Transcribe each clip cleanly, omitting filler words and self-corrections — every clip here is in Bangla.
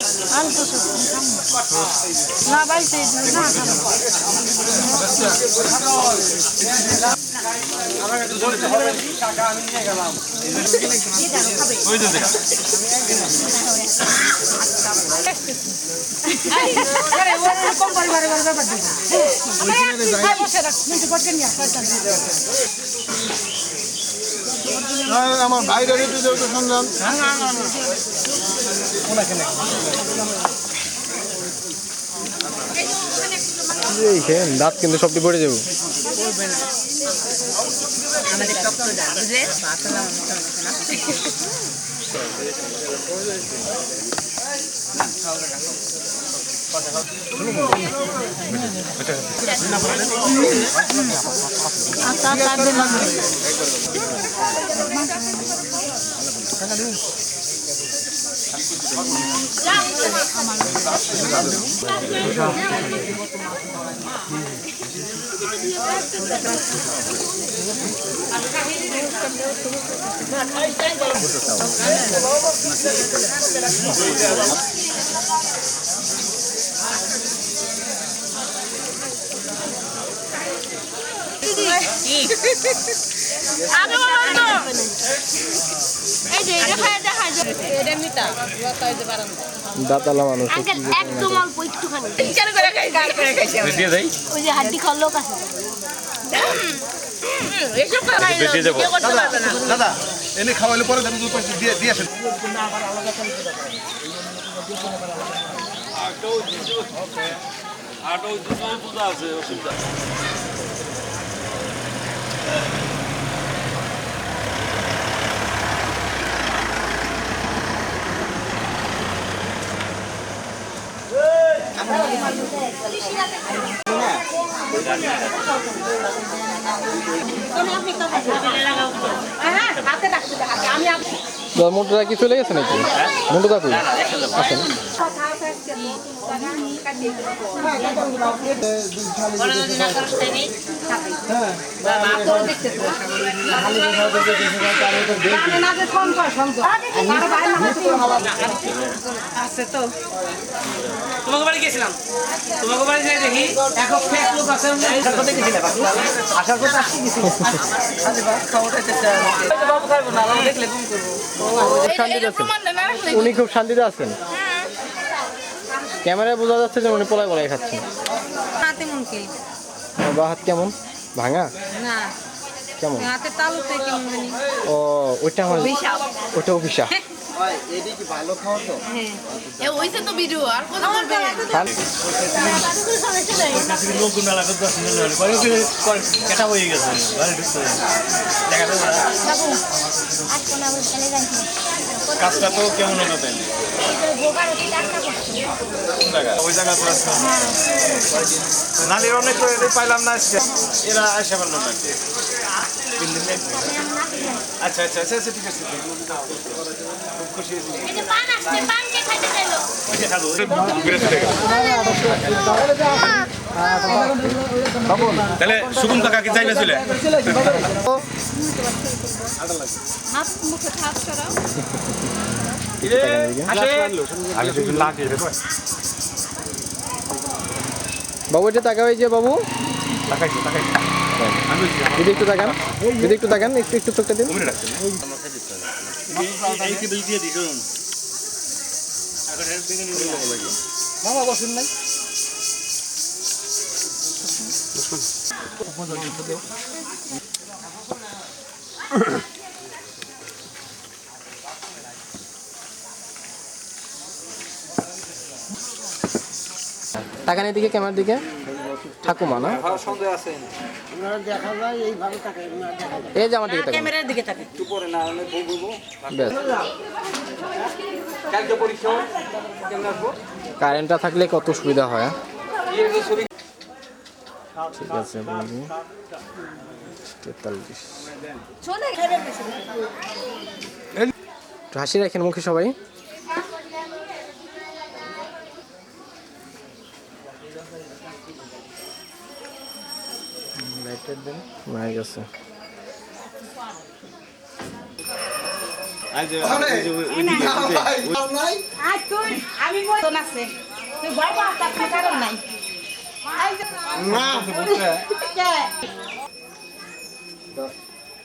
Alto na baite na আমার একটু ধরে টাকা আমি নিয়ে গেলাম ওই যে দেখ আরে ওর কম পরিবারে ব্যাপার দিই আমরা বসে রাখ মিনিট পটকে নিয়ে আমার বাইরে রেটে দেওয়া সন্ধান দাঁত কিন্তু সবটি পড়ে যাবো দাঁতালা মানুষ একদম অল্প একটুখানি ওই যে হাড্ডি খাওয়ার লোক আছে দাদা এনে খাওয়াইলে পরে দিয়ে আসেন মোটরটা কি চলে গেছে নাকি মোটরটা কই আসেন তোমাকে বাড়ি গেছিলাম তোমাকে বাড়ি যাই দেখি এক ফেক লোক আছে আসার কথা উনি খুব শান্তিতে আছেন ক্যামেরায় বোঝা যাচ্ছে যে উনি পলায় পলায় খাচ্ছেন বা হাত কেমন ভাঙা কেমন ও ওইটা আমার ওইটা অভিশাপ কাজটা তো কেমন হলো তাই ওই জায়গা নালির অনেক পাইলাম না আজকে এরা আসে পারল না আচ্ছা আচ্ছা আচ্ছা আচ্ছা ঠিক আছে খুব খুশি তাহলে সুকুম কাকা কি চাইলে ছিল বাবু এটা টাকা হয়েছে বাবু দিদি একটু তাকান দিদি একটু তাকান একটু একটু চোখটা দিন মামা বসুন নাই টাকা নেই দিকে ক্যামেরার দিকে ঠাকুমা না এই যে আমার দিকে ক্যামেরার দিকে তাকান কারেন্টটা থাকলে কত সুবিধা হয় ঠিক আছে 43 হাসি রাখেন মুখে সবাই হয়ে গেছে আজ তুই আমি বলতো না সে তুই ভয় পাওয়ার তার কারণ নাই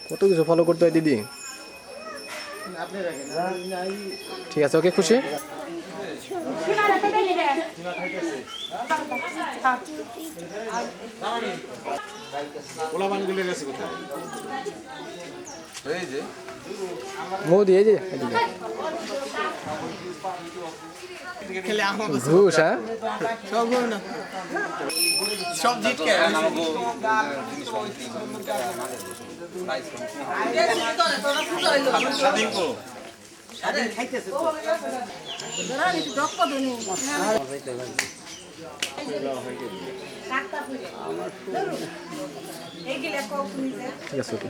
কত কিছু ফলো করতে হয় দিদি। ঠিক আছে, ওকে, খুশি? মোদি এই যে ঘুষ, হ্যাঁ সব জিতকে ঠিক আছে, ওকে।